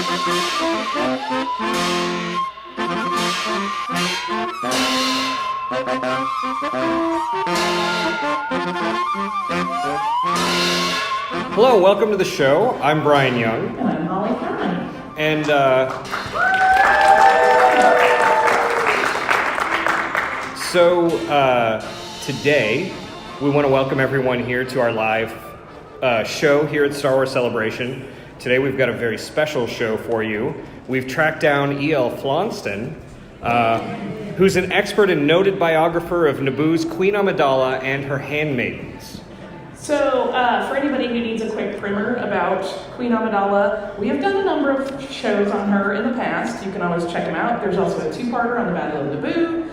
Hello, welcome to the show. I'm Brian Young. And I'm Holly and Bryan. And today we want to welcome everyone here to our live show here at Star Wars Celebration. Today we've got a very special show for you. We've tracked down E.L. Fhlonston, who's an expert and noted biographer of Naboo's Queen Amidala and her Handmaidens. So, for anybody who needs a quick primer about Queen Amidala, we have done a number of shows on her in the past. You can always check them out. There's also a two-parter on the Battle of Naboo.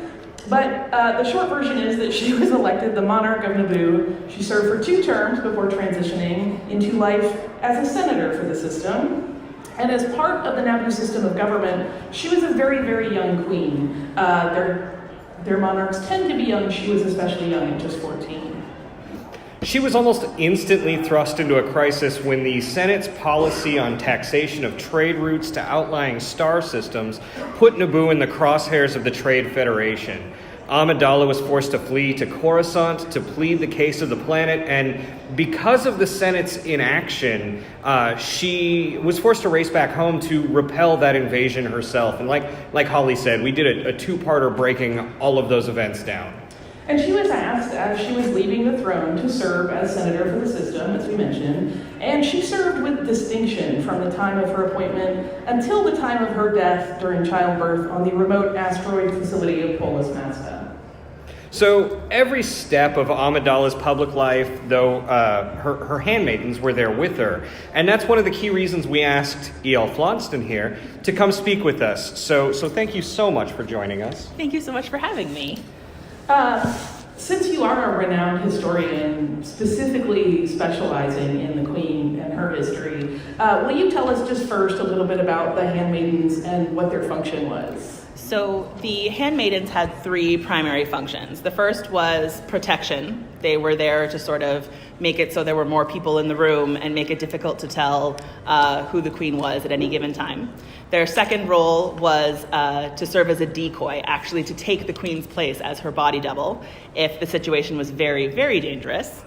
But the short version is that she was elected the monarch of Naboo. She served for 2 terms before transitioning into life as a senator for the system. And as part of the Naboo system of government, she was a very, very young queen. Their monarchs tend to be young. She was especially young at just 14. She was almost instantly thrust into a crisis when the Senate's policy on taxation of trade routes to outlying star systems put Naboo in the crosshairs of the Trade Federation. Amidala was forced to flee to Coruscant to plead the case of the planet, and because of the Senate's inaction, she was forced to race back home to repel that invasion herself. And like Holly said, we did a 2-parter breaking all of those events down. And she was asked, as she was leaving the throne, to serve as senator for the system, as we mentioned, and she served with distinction from the time of her appointment until the time of her death during childbirth on the remote asteroid facility of Polis Masta. So every step of Amidala's public life, though, her handmaidens were there with her. And that's one of the key reasons we asked E.L. Fhlonston here to come speak with us. So thank you so much for joining us. Thank you so much for having me. Since you are a renowned historian, specifically specializing in the Queen and her history, will you tell us just first a little bit about the Handmaidens and what their function was? So the Handmaidens had 3 primary functions. The first was protection. They were there to sort of make it so there were more people in the room and make it difficult to tell who the queen was at any given time. Their second role was to serve as a decoy, actually to take the queen's place as her body double if the situation was very, very dangerous.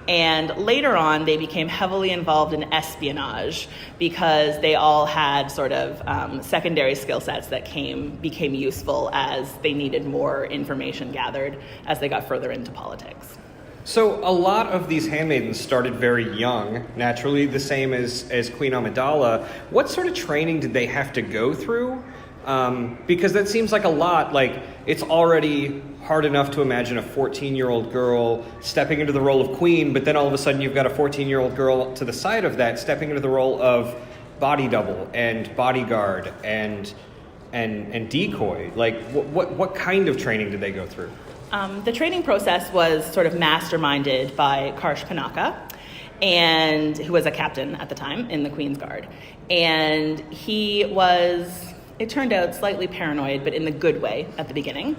And later on, they became heavily involved in espionage because they all had sort of secondary skill sets that became useful as they needed more information gathered as they got further into politics. So a lot of these handmaidens started very young, naturally the same as Queen Amidala. What sort of training did they have to go through? Because that seems like a lot. Like, it's already hard enough to imagine a 14-year-old girl stepping into the role of queen, but then all of a sudden you've got a 14-year-old girl to the side of that stepping into the role of body double and bodyguard and decoy. Like, what kind of training did they go through? The training process was sort of masterminded by Karsh Panaka, and who was a captain at the time in the Queen's Guard. And he was, it turned out, slightly paranoid, but in the good way at the beginning.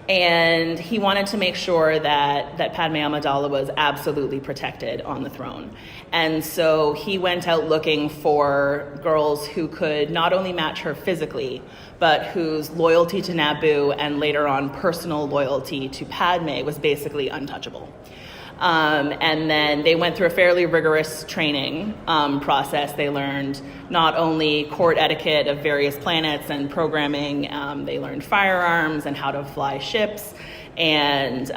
And he wanted to make sure that Padme Amidala was absolutely protected on the throne. And so he went out looking for girls who could not only match her physically, but whose loyalty to Naboo and later on personal loyalty to Padme was basically untouchable. And then they went through a fairly rigorous training process. They learned not only court etiquette of various planets and programming, they learned firearms and how to fly ships and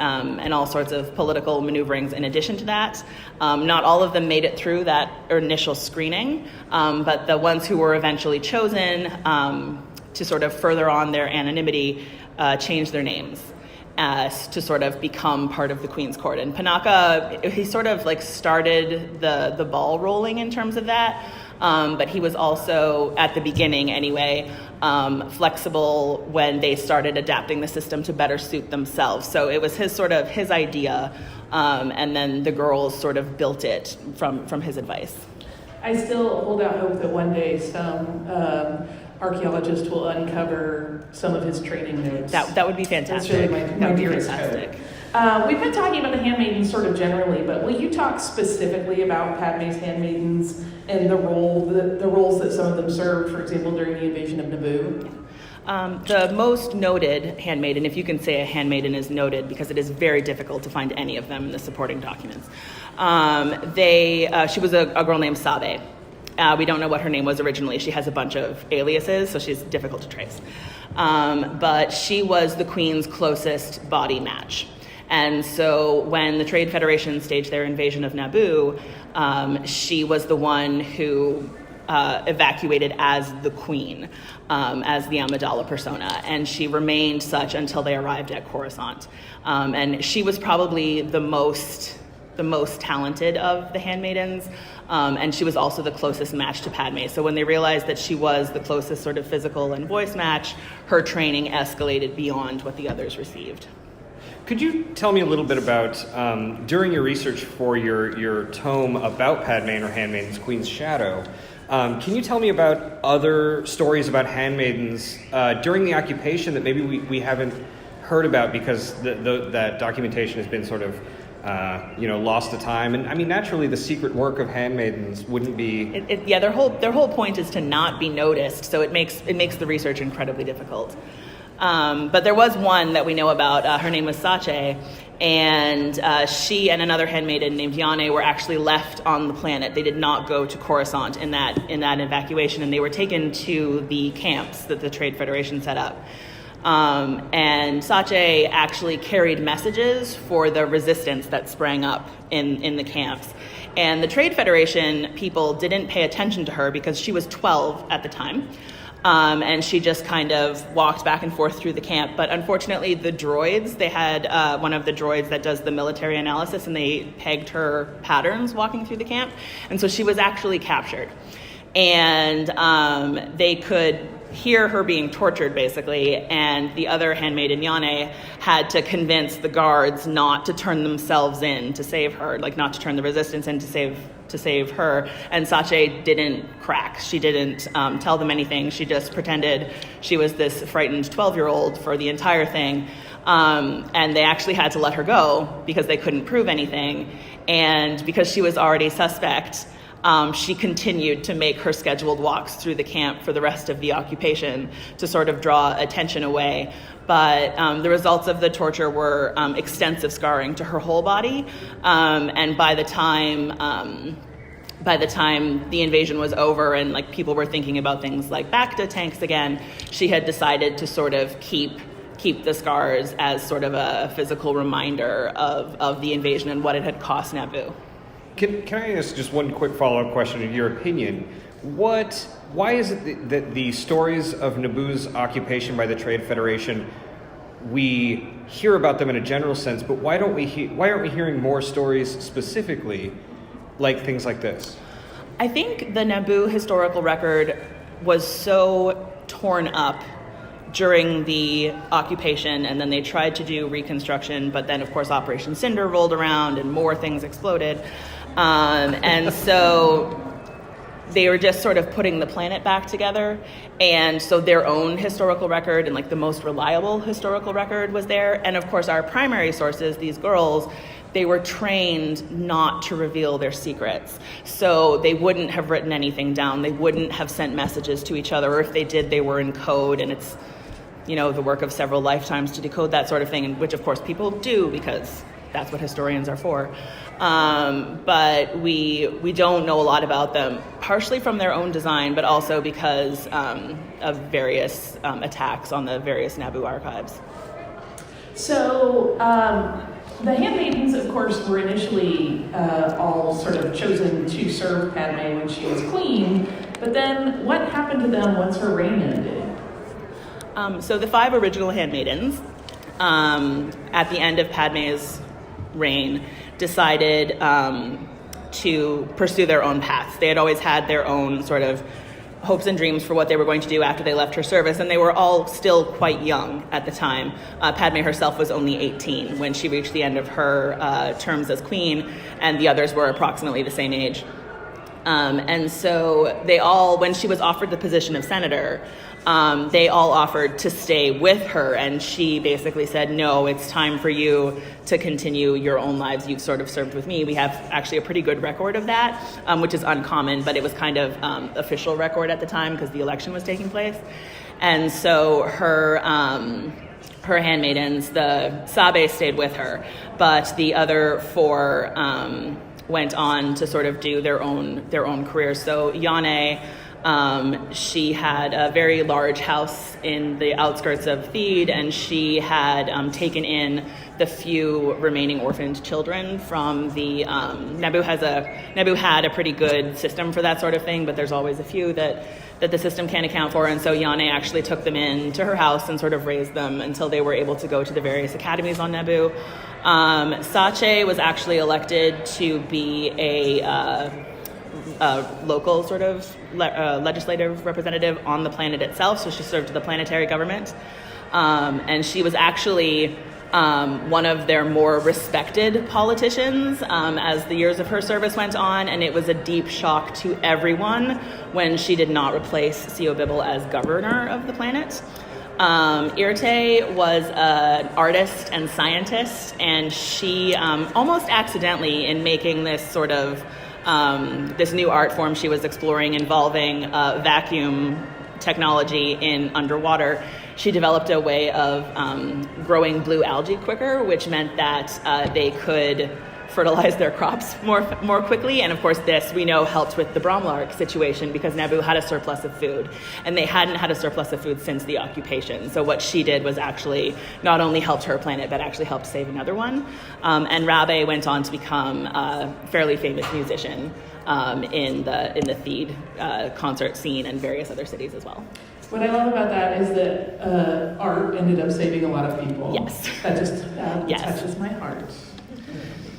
all sorts of political maneuverings in addition to that. Not all of them made it through that initial screening, but the ones who were eventually chosen to sort of further on their anonymity changed their names to sort of become part of the Queen's Court. And Panaka, he sort of like started the ball rolling in terms of that, but he was also, at the beginning anyway, flexible when they started adapting the system to better suit themselves. So it was his idea, and then the girls sort of built it from his advice. I still hold out hope that one day some archaeologist will uncover some of his training notes. That would be fantastic. That's really my dearest hope. We've been talking about the handmaidens sort of generally, but will you talk specifically about Padme's handmaidens and the roles that some of them served, for example, during the invasion of Naboo? The most noted handmaiden, if you can say a handmaiden is noted, because it is very difficult to find any of them in the supporting documents. She was a girl named Sabe. We don't know what her name was originally. She has a bunch of aliases, so she's difficult to trace. But she was the queen's closest body match. And so when the Trade Federation staged their invasion of Naboo, she was the one who evacuated as the queen, as the Amidala persona, and she remained such until they arrived at Coruscant. And she was probably the most talented of the handmaidens, and she was also the closest match to Padme. So when they realized that she was the closest sort of physical and voice match, her training escalated beyond what the others received. Could you tell me a little bit about, during your research for your tome about Padme and her handmaidens, Queen's Shadow, can you tell me about other stories about handmaidens during the occupation that maybe we haven't heard about because that documentation has been sort of lost to time? And I mean, naturally, the secret work of handmaidens wouldn't be. Their whole point is to not be noticed, so it makes the research incredibly difficult. But there was one that we know about. Her name was Sache, and she and another handmaiden named Yane were actually left on the planet. They did not go to Coruscant in that evacuation, and they were taken to the camps that the Trade Federation set up. And Sache actually carried messages for the resistance that sprang up in the camps. And the Trade Federation people didn't pay attention to her because she was 12 at the time. And she just kind of walked back and forth through the camp. But unfortunately, the droids, they had one of the droids that does the military analysis, and they pegged her patterns walking through the camp. And so she was actually captured. And they could hear her being tortured, basically, and the other handmaiden, Yane, had to convince the guards not to turn themselves in to save her, like not to turn the resistance in to save her. And Sache didn't crack. She didn't tell them anything. She just pretended she was this frightened 12-year-old for the entire thing. And they actually had to let her go because they couldn't prove anything. And because she was already suspect, she continued to make her scheduled walks through the camp for the rest of the occupation to sort of draw attention away. But the results of the torture were extensive scarring to her whole body. And by the time the invasion was over and like people were thinking about things like Bacta tanks again, she had decided to sort of keep the scars as sort of a physical reminder of the invasion and what it had cost Naboo. Can I ask just one quick follow-up question? In your opinion, why is it that the stories of Naboo's occupation by the Trade Federation, we hear about them in a general sense, but why aren't we hearing more stories specifically like things like this? I think the Naboo historical record was so torn up during the occupation, and then they tried to do reconstruction, but then of course Operation Cinder rolled around and more things exploded. And so they were just sort of putting the planet back together. And so their own historical record and like the most reliable historical record was there. And of course our primary sources, these girls, they were trained not to reveal their secrets. So they wouldn't have written anything down. They wouldn't have sent messages to each other. Or if they did, they were in code, and it's, the work of several lifetimes to decode that sort of thing, which of course people do because that's what historians are for. But we don't know a lot about them, partially from their own design, but also because of various attacks on the various Naboo archives. So the handmaidens, of course, were initially all sort of chosen to serve Padme when she was queen, but then what happened to them once her reign ended? So the 5 original handmaidens, at the end of Padme's reign, decided to pursue their own paths. They had always had their own sort of hopes and dreams for what they were going to do after they left her service, and they were all still quite young at the time. Padme herself was only 18 when she reached the end of her terms as queen, and the others were approximately the same age. And so they all, when she was offered the position of senator, they all offered to stay with her, and she basically said, no, it's time for you to continue your own lives. You've sort of served with me. We have actually a pretty good record of that, which is uncommon, but it was kind of official record at the time because the election was taking place. And so her handmaidens, the Sabe, stayed with her, but the other four went on to sort of do their own careers. So Yane, she had a very large house in the outskirts of Theed, and she had taken in the few remaining orphaned children from the Naboo had a pretty good system for that sort of thing, but there's always a few that the system can't account for, and so Yane actually took them in to her house and sort of raised them until they were able to go to the various academies on Naboo. Sache was actually elected to be a local sort of legislative representative on the planet itself, so she served the planetary government, and she was actually one of their more respected politicians as the years of her service went on, and it was a deep shock to everyone when she did not replace Sio Bibble as governor of the planet. Irte was an artist and scientist, and she almost accidentally, in making this sort of this new art form she was exploring involving vacuum technology in underwater, she developed a way of growing blue algae quicker, which meant that they could fertilize their crops more quickly. And of course, this, we know, helped with the Bromlark situation because Naboo had a surplus of food, and they hadn't had a surplus of food since the occupation. So what she did was actually not only helped her planet, but actually helped save another one. And Rabe went on to become a fairly famous musician in the Theed concert scene and various other cities as well. What I love about that is that art ended up saving a lot of people. Yes. That just Yes. touches my heart.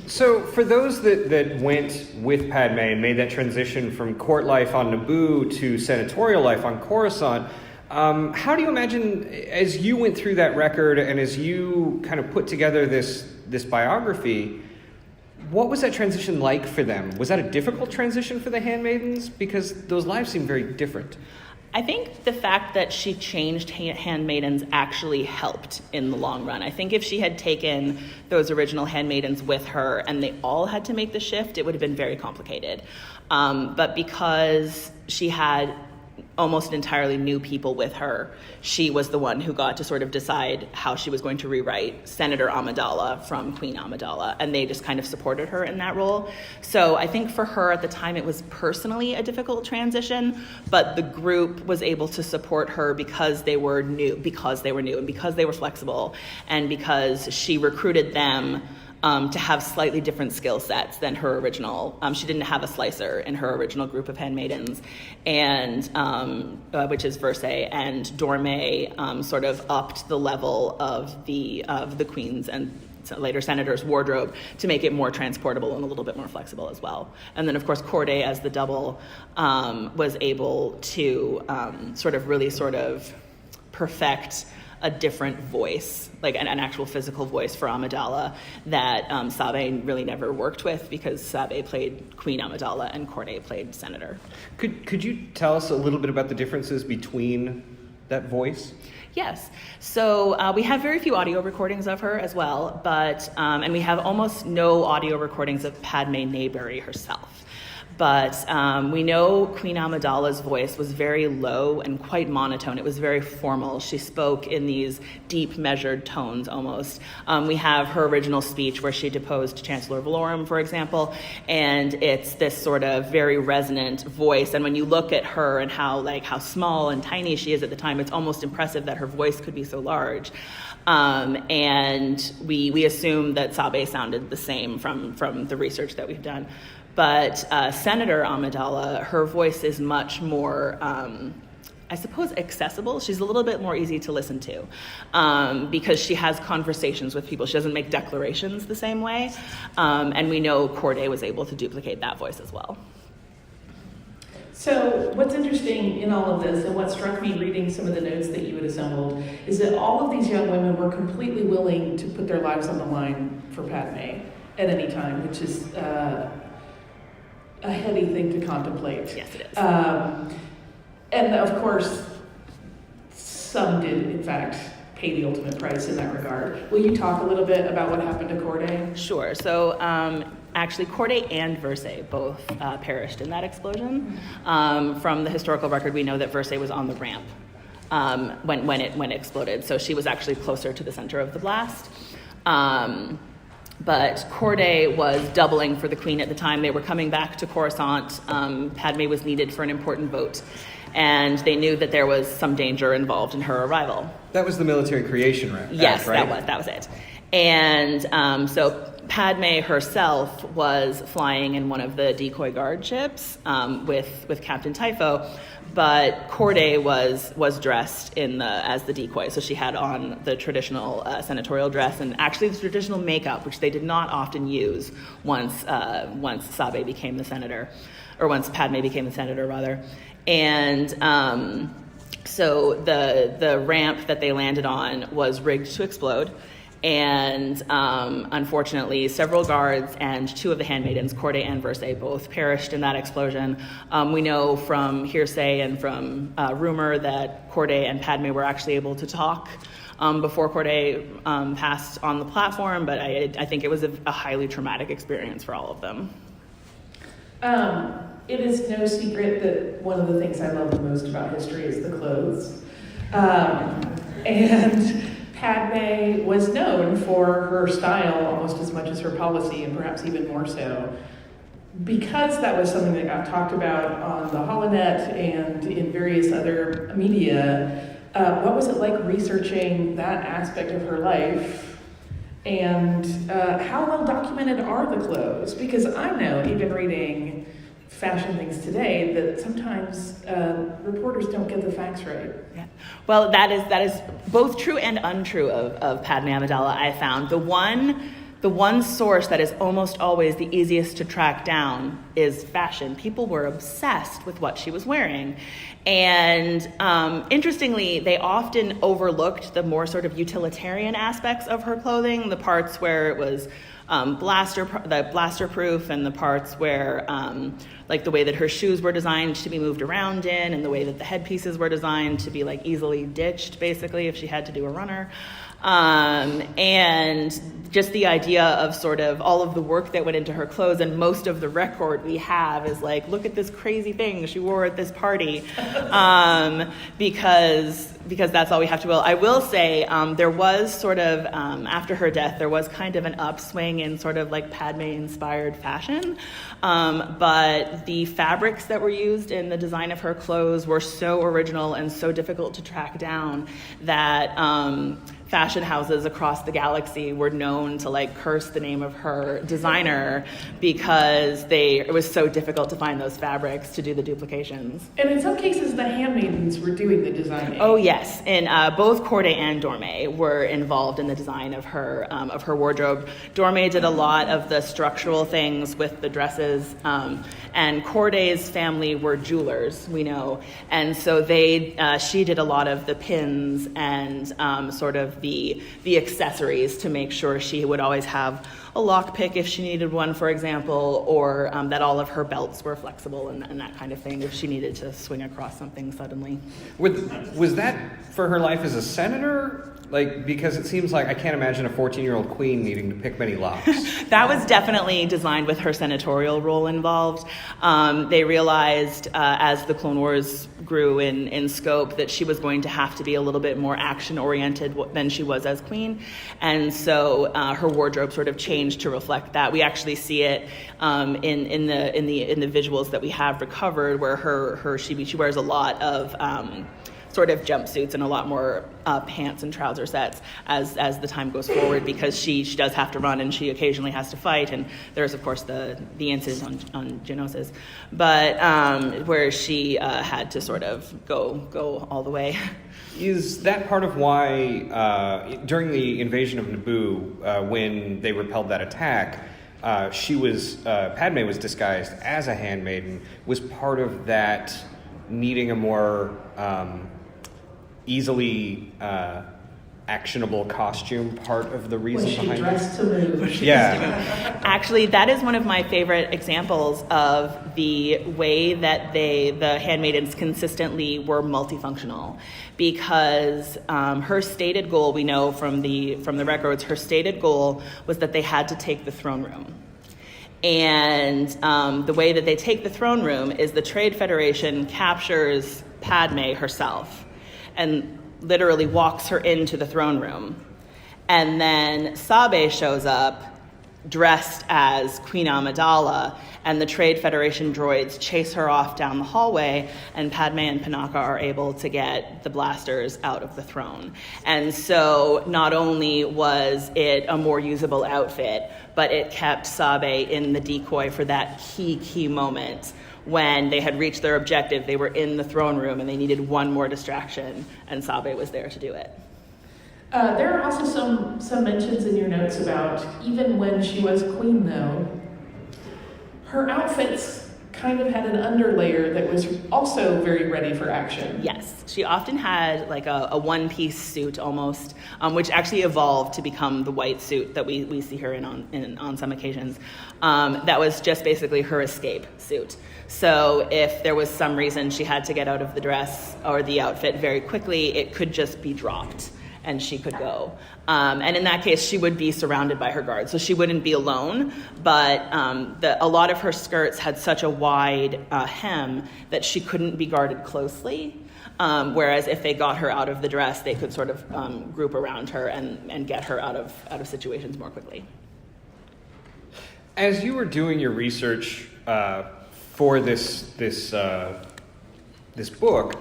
So for those that went with Padme and made that transition from court life on Naboo to senatorial life on Coruscant, how do you imagine, as you went through that record and as you kind of put together this biography, what was that transition like for them? Was that a difficult transition for the handmaidens? Because those lives seem very different. I think the fact that she changed handmaidens actually helped in the long run. I think if she had taken those original handmaidens with her and they all had to make the shift, it would have been very complicated. But because she had almost entirely new people with her, she was the one who got to sort of decide how she was going to rewrite Senator Amidala from Queen Amidala, and they just kind of supported her in that role. So I think for her at the time it was personally a difficult transition, but the group was able to support her because they were new, and because they were flexible, and because she recruited them to have slightly different skill sets than her original. She didn't have a slicer in her original group of handmaidens, and which is Verse, and Dorme sort of upped the level of the queen's and later senator's wardrobe to make it more transportable and a little bit more flexible as well. And then of course Corday as the double was able to sort of perfect a different voice, like an actual physical voice for Amidala that Sabe really never worked with, because Sabe played Queen Amidala and Corday played Senator. Could you tell us a little bit about the differences between that voice? Yes. So we have very few audio recordings of her as well, but and we have almost no audio recordings of Padme Maybury herself. But we know Queen Amidala's voice was very low and quite monotone. It was very formal. She spoke in these deep, measured tones almost. We have her original speech where she deposed Chancellor Valorum, for example, and it's this sort of very resonant voice. And when you look at her and how small and tiny she is at the time, it's almost impressive that her voice could be so large. And we assume that Sabe sounded the same from the research that we've done. But Senator Amidala, her voice is much more, I suppose, accessible. She's a little bit more easy to listen to because she has conversations with people. She doesn't make declarations the same way. And we know Corday was able to duplicate that voice as well. So what's interesting in all of this, and what struck me reading some of the notes that you had assembled, is that all of these young women were completely willing to put their lives on the line for Padme at any time, which is a heady thing to contemplate. Yes, it is. And of course, some did, in fact, pay the ultimate price in that regard. Will you talk a little bit about what happened to Corday? Sure. So actually, Corday and Versailles both perished in that explosion. From the historical record, we know that Versailles was on the ramp when it exploded. So she was actually closer to the center of the blast. But Corday was doubling for the queen at the time. They were coming back to Coruscant. Padme was needed for an important vote. And they knew that there was some danger involved in her arrival. That was the military creation act, yes, right? that was it. And so Padme herself was flying in one of the decoy guard ships with Captain Typho, but Corday was dressed as the decoy. So she had on the traditional senatorial dress and actually the traditional makeup, which they did not often use once Sabe became the senator, or once Padme became the senator, rather. And so the ramp that they landed on was rigged to explode. And unfortunately, several guards and two of the handmaidens, Corday and Versailles, both perished in that explosion. We know from hearsay and from rumor that Corday and Padme were actually able to talk before Corday passed on the platform, but I think it was a highly traumatic experience for all of them. It is no secret that one of the things I love the most about history is the clothes. And Padme was known for her style almost as much as her policy, and perhaps even more so. Because that was something that got talked about on the holonet and in various other media, what was it like researching that aspect of her life? And how well documented are the clothes? Because I know, even reading fashion things today, that sometimes reporters don't get the facts right. Yeah. Well, that is both true and untrue of Padme Amidala. I found the one source that is almost always the easiest to track down is fashion. People were obsessed with what she was wearing. And interestingly, they often overlooked the more sort of utilitarian aspects of her clothing, the parts where it was blaster proof, and the parts where like the way that her shoes were designed to be moved around in, and the way that the headpieces were designed to be like easily ditched, basically, if she had to do a runner. And just the idea of sort of all of the work that went into her clothes, and most of the record we have is like, look at this crazy thing she wore at this party, because that's all we have to will. I will say there was sort of, after her death, there was kind of an upswing in sort of like Padme-inspired fashion, but the fabrics that were used in the design of her clothes were so original and so difficult to track down that fashion houses across the galaxy were known to like curse the name of her designer because it was so difficult to find those fabrics to do the duplications. And in some cases, the handmaidens were doing the designing. Oh yes, and both Corday and Dorme were involved in the design of her wardrobe. Dorme did a lot of the structural things with the dresses, and Corday's family were jewelers, we know, and so she did a lot of the pins and sort of the accessories to make sure she would always have a lockpick if she needed one, for example, or that all of her belts were flexible and that kind of thing if she needed to swing across something suddenly. Was that for her life as a senator? Like, because it seems like I can't imagine a 14-year-old queen needing to pick many locks. That was definitely designed with her senatorial role involved. They realized as the Clone Wars grew in scope that she was going to have to be a little bit more action-oriented than she was as queen, and so her wardrobe sort of changed to reflect that. We actually see it in the visuals that we have recovered, where she wears a lot of sort of jumpsuits and a lot more pants and trouser sets as the time goes forward, because she does have to run and she occasionally has to fight, and there's of course the incident on Geonosis, but where she had to sort of go all the way. Is that part of why during the invasion of Naboo, when they repelled that attack, Padme was disguised as a handmaiden? Was part of that needing a more easily actionable costume part of the reason Was she behind dressed to move? Yeah. Actually, that is one of my favorite examples of the way that the handmaidens consistently were multifunctional, because her stated goal, we know from the records, her stated goal was that they had to take the throne room. And the way that they take the throne room is the Trade Federation captures Padme herself and literally walks her into the throne room. And then Sabe shows up dressed as Queen Amidala, and the Trade Federation droids chase her off down the hallway, and Padme and Panaka are able to get the blasters out of the throne. And so not only was it a more usable outfit, but it kept Sabe in the decoy for that key moment when they had reached their objective. They were in the throne room and they needed one more distraction, and Sabe was there to do it. There are also some mentions in your notes about even when she was queen, though, her outfits kind of had an underlayer that was also very ready for action. Yes, she often had like a one-piece suit almost, which actually evolved to become the white suit that we see her in on some occasions. That was just basically her escape suit. So if there was some reason she had to get out of the dress or the outfit very quickly, it could just be dropped and she could go. And in that case, she would be surrounded by her guards, so she wouldn't be alone, but a lot of her skirts had such a wide hem that she couldn't be guarded closely, whereas if they got her out of the dress, they could sort of group around her and get her out of situations more quickly. As you were doing your research for this book,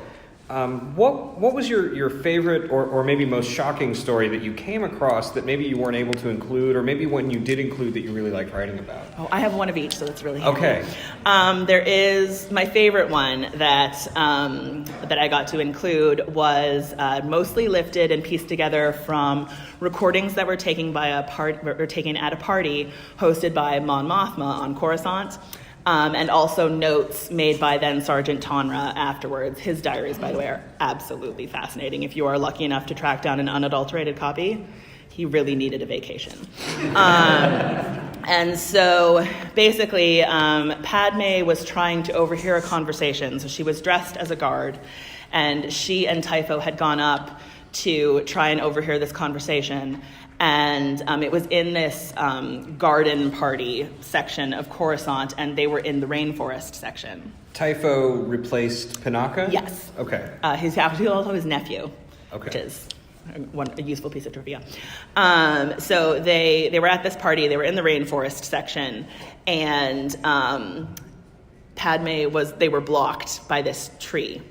what was your favorite or maybe most shocking story that you came across that maybe you weren't able to include, or maybe one you did include that you really liked writing about? Oh, I have one of each, so that's really handy. Okay. There is my favorite one that I got to include was mostly lifted and pieced together from recordings that were taken at a party hosted by Mon Mothma on Coruscant. And also notes made by then Sergeant Tonra afterwards. His diaries, by the way, are absolutely fascinating. If you are lucky enough to track down an unadulterated copy, he really needed a vacation. And so basically, Padme was trying to overhear a conversation. So she was dressed as a guard, and she and Typho had gone up to try and overhear this conversation. And it was in this garden party section of Coruscant, and they were in the rainforest section. Typho replaced Panaka? Yes. Okay. He's actually also his nephew, Okay. which is a useful piece of trivia. So they were at this party. They were in the rainforest section, and they were blocked by this tree.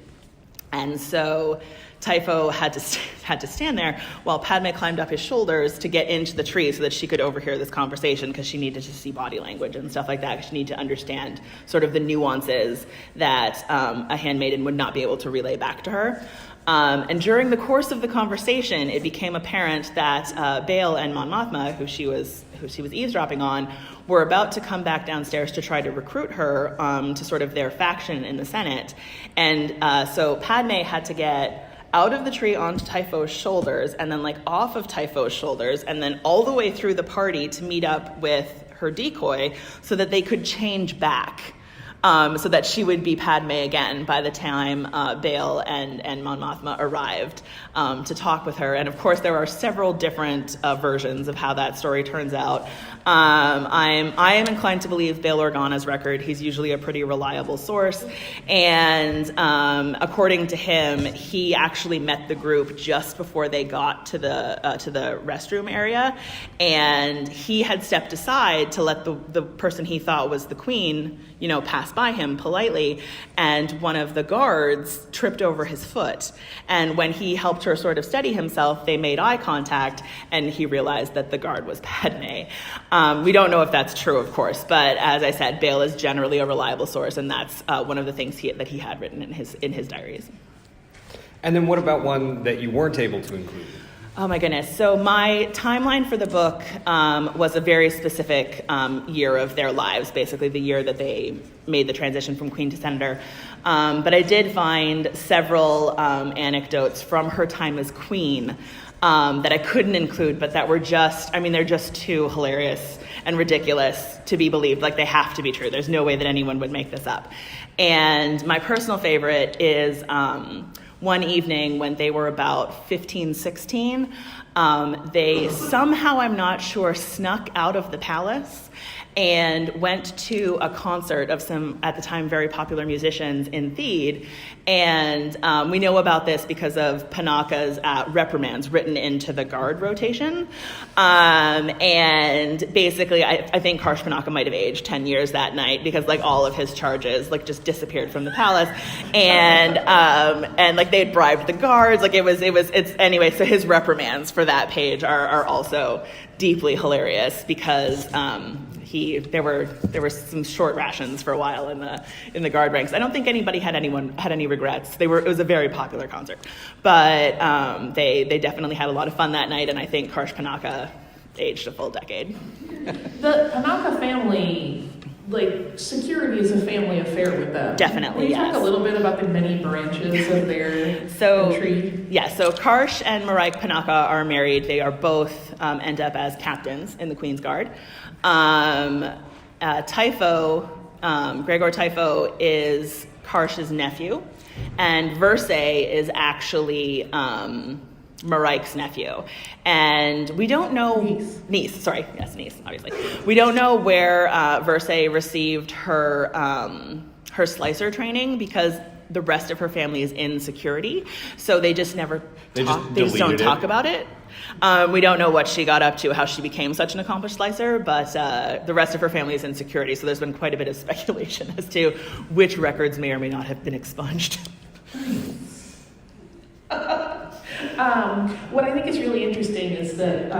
And so Typho had to stand there while Padme climbed up his shoulders to get into the tree so that she could overhear this conversation, because she needed to see body language and stuff like that. She needed to understand sort of the nuances that a handmaiden would not be able to relay back to her. And during the course of the conversation, it became apparent that Bail and Mon Mothma, who she was eavesdropping on, were about to come back downstairs to try to recruit her to sort of their faction in the Senate. And so Padme had to get out of the tree onto Typho's shoulders, and then like off of Typho's shoulders, and then all the way through the party to meet up with her decoy so that they could change back. So that she would be Padme again by the time Bail and Mon Mothma arrived to talk with her. And of course, there are several different versions of how that story turns out. I am inclined to believe Bail Organa's record. He's usually a pretty reliable source. And according to him, he actually met the group just before they got to the restroom area. And he had stepped aside to let the person he thought was the queen, pass by him politely, and one of the guards tripped over his foot. And when he helped her sort of steady himself, they made eye contact, and he realized that the guard was Padme. We don't know if that's true, of course, but as I said, Bail is generally a reliable source, and that's one of the things that he had written in his diaries. And then what about one that you weren't able to include? Oh my goodness. So my timeline for the book was a very specific year of their lives, basically the year that they made the transition from queen to senator. But I did find several anecdotes from her time as queen that I couldn't include, but that were just, they're just too hilarious and ridiculous to be believed. Like, they have to be true. There's no way that anyone would make this up. And my personal favorite is one evening when they were about 15, 16, they somehow, I'm not sure, snuck out of the palace and went to a concert of some, at the time, very popular musicians in Theed. And we know about this because of Panaka's reprimands written into the guard rotation. And basically, I think Karsh Panaka might have aged 10 years that night because, like, all of his charges, like, just disappeared from the palace. And like, they had bribed the guards. Like, it's anyway, so his reprimands for that page are also deeply hilarious because there were some short rations for a while in the guard ranks. I don't think anybody had any regrets. It was a very popular concert, but they definitely had a lot of fun that night, and I think Karsh Panaka aged a full decade. The Panaka family, like, security is a family affair with them. Definitely, Can you yes. talk a little bit about the many branches of their intrigue? Yeah, so Karsh and Maraik Panaka are married. They are both end up as captains in the Queen's Guard. Typho, Gregor Typho, is Karsh's nephew, and Verse is actually Maraik's nephew. And we don't know... Niece, obviously. We don't know where Verse received her slicer training because the rest of her family is in security, so they just never talk. They just don't talk about it. We don't know what she got up to, how she became such an accomplished slicer, but the rest of her family is in security, so there's been quite a bit of speculation as to which records may or may not have been expunged. What I think is really interesting is that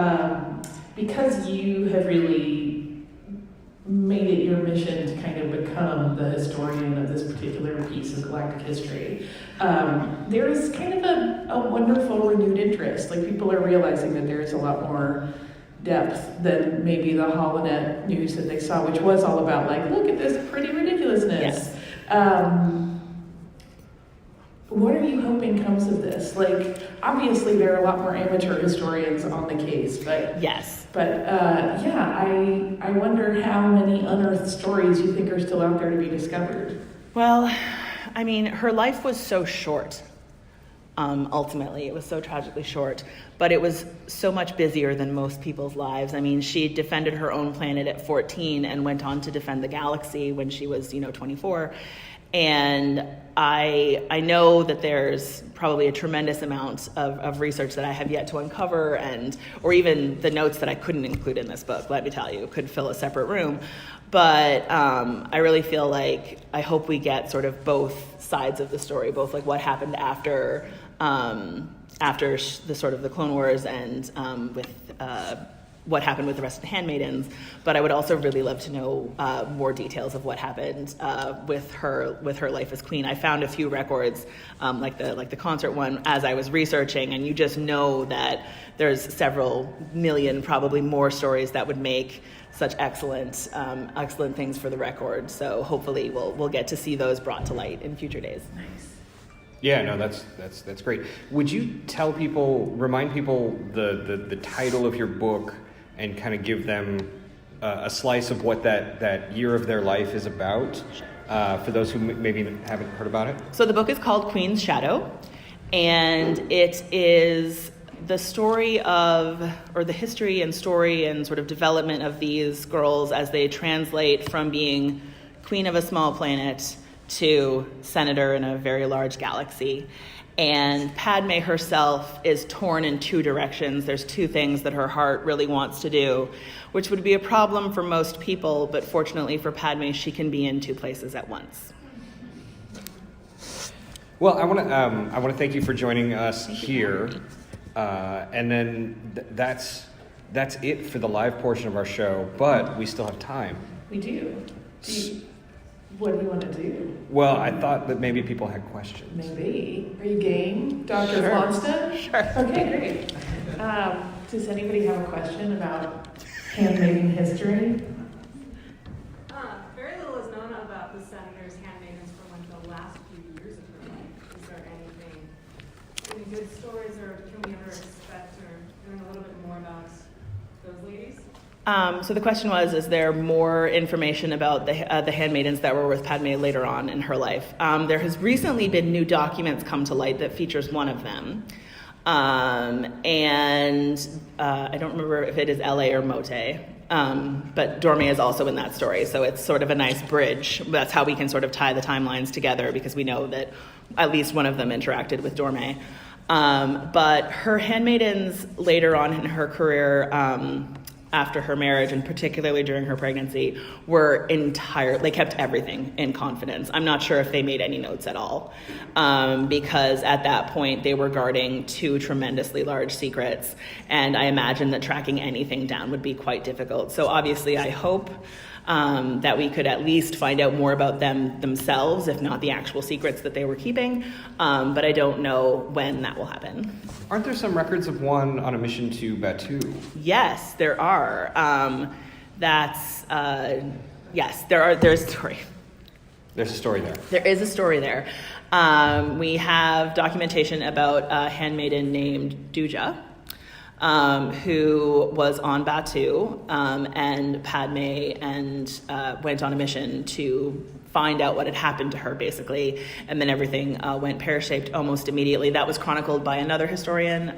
because you have really made it your mission to kind of become the historian of this particular piece of galactic history, there is kind of a wonderful renewed interest. Like, people are realizing that there is a lot more depth than maybe the Holonet news that they saw, which was all about, like, look at this pretty ridiculousness. Yes. What are you hoping comes of this? Like, obviously there are a lot more amateur historians on the case, but yes. But I wonder how many unearthed stories you think are still out there to be discovered. Well, I mean, her life was so short. Ultimately, it was so tragically short, but it was so much busier than most people's lives. I mean, she defended her own planet at 14 and went on to defend the galaxy when she was, 24. And I know that there's probably a tremendous amount of research that I have yet to uncover, or even the notes that I couldn't include in this book, let me tell you, could fill a separate room. But I really feel like I hope we get sort of both sides of the story, both like what happened after the sort of the Clone Wars and with what happened with the rest of the Handmaidens, but I would also really love to know more details of what happened with her life as queen. I found a few records, like the concert one, as I was researching, and you just know that there's several million, probably more stories that would make such excellent things for the record. So hopefully we'll get to see those brought to light in future days. Nice. Yeah, no, that's great. Would you remind people the title of your book and kind of give them a slice of what that year of their life is about, for those who maybe haven't heard about it? So the book is called Queen's Shadow, and it is the story of, or the history and story and sort of development of these girls as they translate from being queen of a small planet to senator in a very large galaxy. And Padme herself is torn in two directions. There's two things that her heart really wants to do, which would be a problem for most people, but fortunately for Padme, she can be in two places at once. Well, I want to thank you for joining us here, and then that's it for the live portion of our show. But we still have time. We do. What do you want to do? Well, I thought that maybe people had questions. Maybe. Are you game, Dr. Sure. Fhlonston? Sure. Okay, great. Does anybody have a question about handmaiden history? Very little is known about the senator's handmaidens from like the last few years of her life. Is there any good stories, or can we ever expect or learn a little bit more about those ladies? So the question was, is there more information about the handmaidens that were with Padme later on in her life? There has recently been new documents come to light that features one of them. And I don't remember if it is L.A. or Mote, but Dorme is also in that story, so it's sort of a nice bridge. That's how we can sort of tie the timelines together, because we know that at least one of them interacted with Dorme. But her handmaidens later on in her career, after her marriage, and particularly during her pregnancy, they kept everything in confidence. I'm not sure if they made any notes at all, because at that point they were guarding two tremendously large secrets, and I imagine that tracking anything down would be quite difficult. So obviously I hope that we could at least find out more about them themselves, if not the actual secrets that they were keeping, but I don't know when that will happen. Aren't there some records of one on a mission to Batu? Yes, there are. Yes, there's a story. There's a story there. There is a story there. We have documentation about a handmaiden named Duja, who was on Batu, and Padme went on a mission to find out what had happened to her, basically, and then everything went pear-shaped almost immediately. That was chronicled by another historian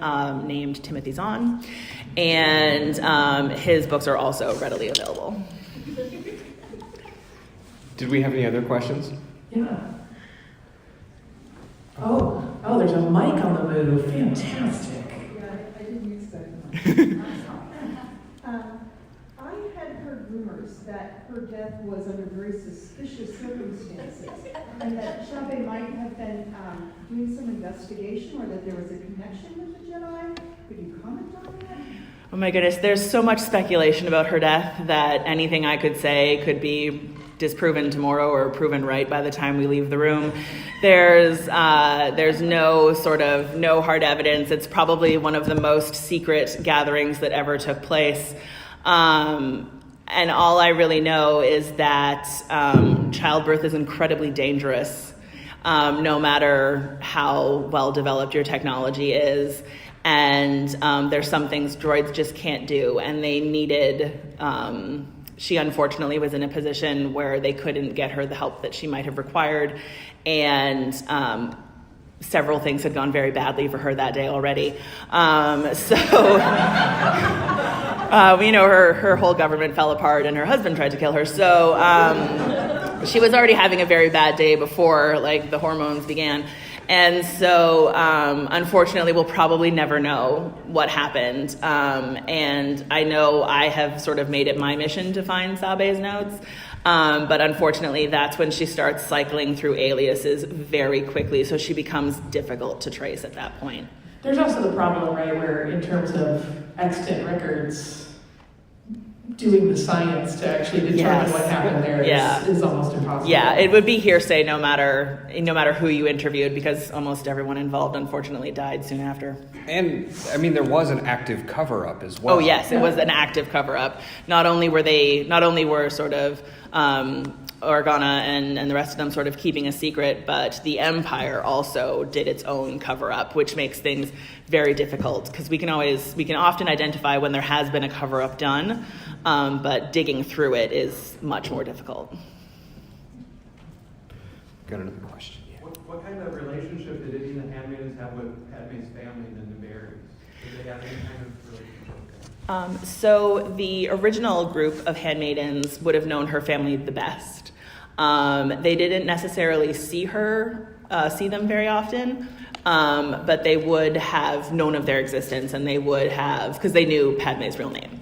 named Timothy Zahn, and his books are also readily available. Did we have any other questions? Yeah. Oh, there's a mic on the move. Fantastic. Yeah, I didn't use that. I had heard rumors that her death was under very suspicious circumstances, and that Chavez might have been doing some investigation, or that there was a connection with the Jedi. Could you comment on that? Oh my goodness, there's so much speculation about her death that anything I could say could be disproven tomorrow or proven right by the time we leave the room. There's no hard evidence. It's probably one of the most secret gatherings that ever took place. And all I really know is that childbirth is incredibly dangerous, no matter how well developed your technology is. And there's some things droids just can't do, and they needed... She unfortunately was in a position where they couldn't get her the help that she might have required, and several things had gone very badly for her that day already. Her whole government fell apart, and her husband tried to kill her. So she was already having a very bad day before the hormones began. And so, unfortunately, we'll probably never know what happened. And I know I have sort of made it my mission to find Sabe's notes. But unfortunately, that's when she starts cycling through aliases very quickly. So she becomes difficult to trace at that point. There's also the problem, right, where in terms of extant records, doing the science to actually determine what happened there is almost impossible. Yeah, it would be hearsay no matter who you interviewed, because almost everyone involved unfortunately died soon after. And I mean, there was an active cover-up as well. Oh yes, it was an active cover-up. Not only were sort of Organa and the rest of them sort of keeping a secret, but the Empire also did its own cover-up, which makes things very difficult, because we can often identify when there has been a cover-up done, but digging through it is much more difficult. Got another question. Yeah. What kind of relationship did any of the handmaidens have with Padme's family and the Newberries? Did they have any kind of relationship? So the original group of handmaidens would have known her family the best. They didn't necessarily see them very often, but they would have known of their existence, and they would have, because they knew Padme's real name.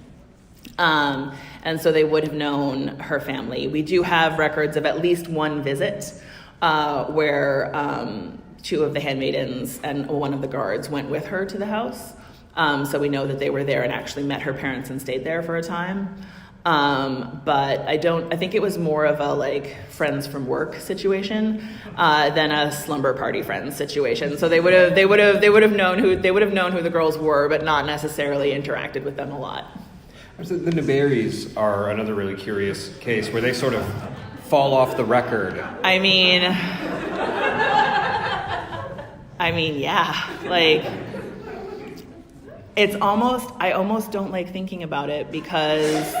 And so they would have known her family. We do have records of at least one visit where two of the handmaidens and one of the guards went with her to the house. So we know that they were there and actually met her parents and stayed there for a time. But I think it was more of a friends from work situation than a slumber party friends situation. So they would have known who the girls were, but not necessarily interacted with them a lot. So the Newberries are another really curious case where they sort of fall off the record. I mean, yeah, I almost don't like thinking about it because,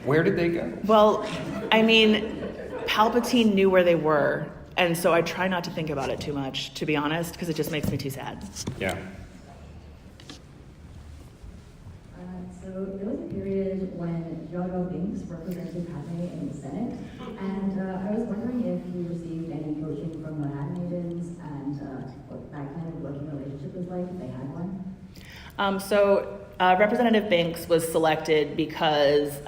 Where did they go? well, I mean, Palpatine knew where they were, and so I try not to think about it too much, to be honest, because it just makes me too sad. Yeah. So there was a period when Jar Jar Binks represented Padme in the Senate, and I was wondering if he received any coaching from the Handmaidens and what that kind of working relationship was like, if they had one. Representative Binks was selected because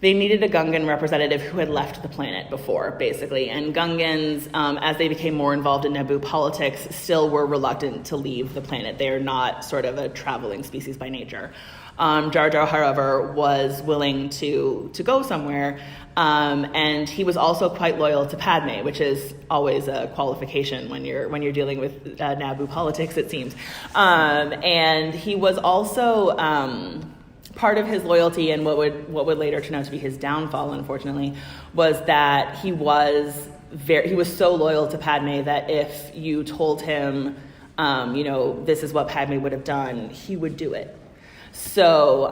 they needed a Gungan representative who had left the planet before, basically. And Gungans, as they became more involved in Naboo politics, still were reluctant to leave the planet. They are not sort of a traveling species by nature. Jar Jar, however, was willing to go somewhere, and he was also quite loyal to Padme, which is always a qualification when you're dealing with Naboo politics, it seems. And he was also part of his loyalty, and what would later turn out to be his downfall, unfortunately, was that he was so loyal to Padme that if you told him, this is what Padme would have done, he would do it. So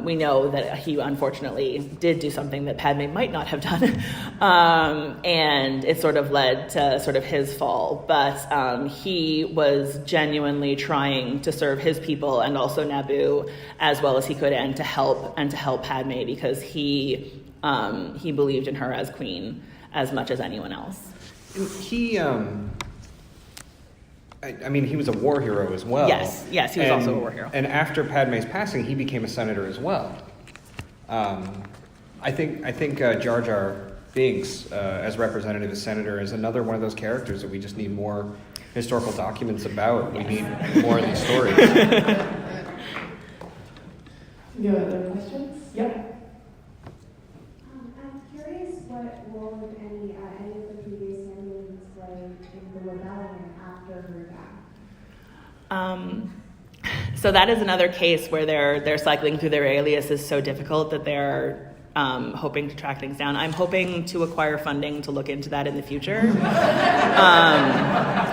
we know that he unfortunately did do something that Padme might not have done, and it sort of led to sort of his fall. But he was genuinely trying to serve his people and also Naboo as well as he could, and to help Padme, because he believed in her as queen as much as anyone else. He, he was a war hero as well. Yes, he was also a war hero. And after Padme's passing, he became a senator as well. I think Jar Jar Binks, as representative as senator, is another one of those characters that we just need more historical documents about. We need more of these stories. You have other questions? Yep. I'm curious what role, if any of the previous handmaidens played in the rebellion after her death. So that is another case where they're cycling through their aliases so difficult that they're hoping to track things down. I'm hoping to acquire funding to look into that in the future.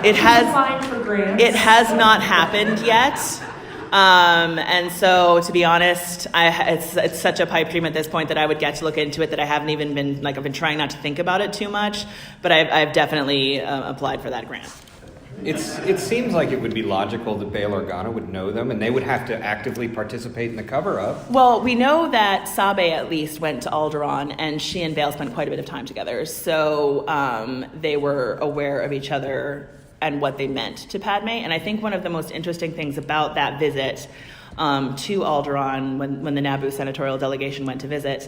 It has not happened yet. And so, to be honest, it's such a pipe dream at this point that I would get to look into it that I haven't even been, I've been trying not to think about it too much, but I've definitely applied for that grant. It seems like it would be logical that Bail Organa would know them, and they would have to actively participate in the cover-up. Well, we know that Sabe at least went to Alderaan, and she and Bail spent quite a bit of time together, so they were aware of each other and what they meant to Padme. And I think one of the most interesting things about that visit to Alderaan, when the Naboo senatorial delegation went to visit,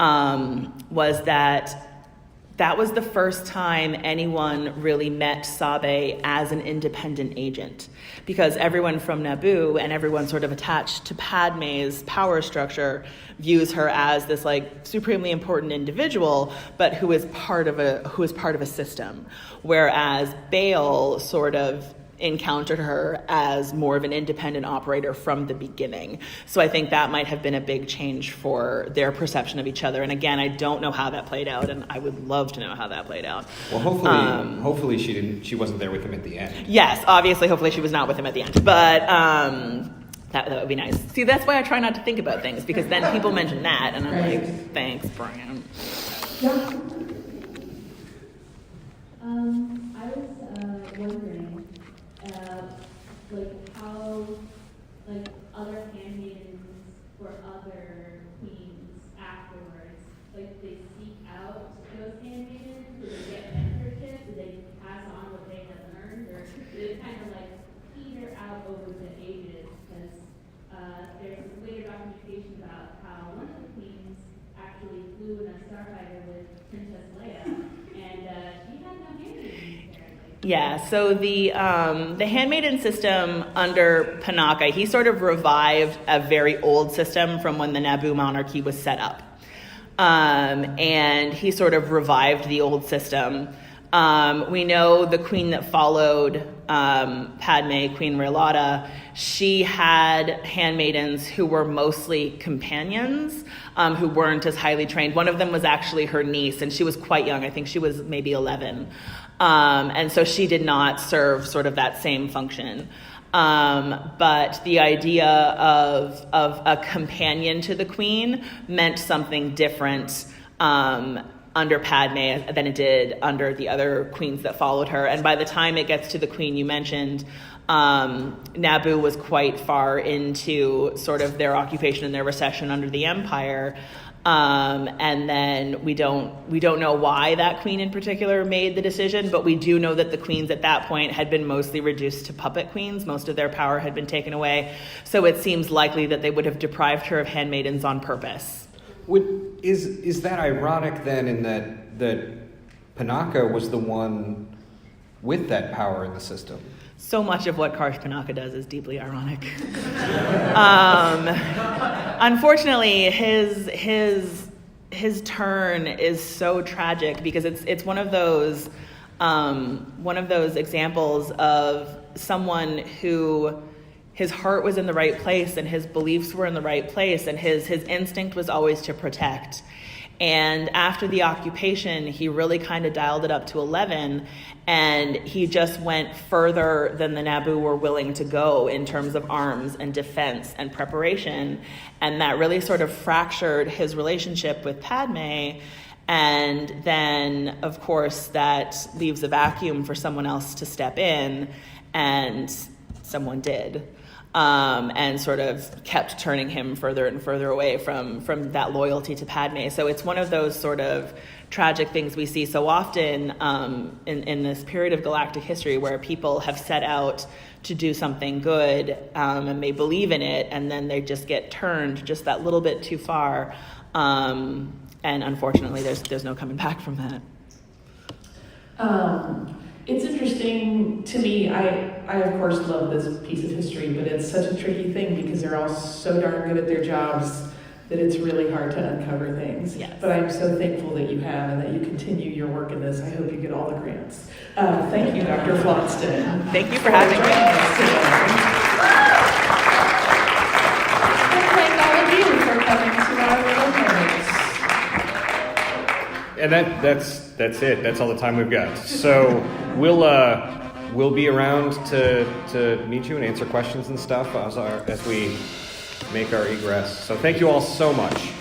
was that was the first time anyone really met Sabe as an independent agent, because everyone from Naboo and everyone sort of attached to Padme's power structure views her as this supremely important individual, but who is part of a system, whereas Bail sort of encountered her as more of an independent operator from the beginning. So I think that might have been a big change for their perception of each other. And again, I don't know how that played out, and I would love to know how that played out. Well, hopefully she wasn't there with him at the end. Yes, obviously, hopefully she was not with him at the end, but that would be nice. See, that's why I try not to think about things, because then people mention that, and I'm like, thanks, Brian. Yeah. I was wondering, how, other handmaidens or other queens afterwards, they seek out those handmaidens, do they get mentorship, do they pass on what they have learned, or do they kind of peter out over the ages? Because there's later documentation about how one of the queens actually flew in a starfighter with Princess Leia, and she had no handmaidens, apparently. Yeah, so the handmaiden system under Panaka, he sort of revived a very old system from when the Naboo monarchy was set up. And he sort of revived the old system. We know the queen that followed Padme, Queen Rhaeloda, she had handmaidens who were mostly companions, who weren't as highly trained. One of them was actually her niece, and she was quite young. I think she was maybe 11. And so she did not serve sort of that same function. But the idea of a companion to the queen meant something different under Padme than it did under the other queens that followed her. And by the time it gets to the queen you mentioned, Naboo was quite far into sort of their occupation and their recession under the Empire. And then we don't know why that queen in particular made the decision, but we do know that the queens at that point had been mostly reduced to puppet queens. Most of their power had been taken away. So it seems likely that they would have deprived her of handmaidens on purpose. Is that ironic then, in that Panaka was the one with that power in the system? So much of what Karsh Panaka does is deeply ironic. Unfortunately, his turn is so tragic because it's one of those examples of someone who his heart was in the right place and his beliefs were in the right place and his instinct was always to protect. And after the occupation, he really kind of dialed it up to 11, and he just went further than the Naboo were willing to go in terms of arms and defense and preparation. And that really sort of fractured his relationship with Padme. And then, of course, that leaves a vacuum for someone else to step in, and someone did. And sort of kept turning him further and further away from that loyalty to Padme. So it's one of those sort of tragic things we see so often in this period of galactic history where people have set out to do something good and they believe in it, and then they just get turned just that little bit too far. And unfortunately, there's no coming back from that. It's interesting to me. I of course love this piece of history, but it's such a tricky thing because they're all so darn good at their jobs that it's really hard to uncover things. Yes. But I'm so thankful that you have and that you continue your work in this. I hope you get all the grants. Thank you, Dr. Fhlonston. Thank you for having me. And thank all of you for coming to our little moments. And that's it. That's all the time we've got. So we'll be around to meet you and answer questions and stuff as we make our egress. So thank you all so much.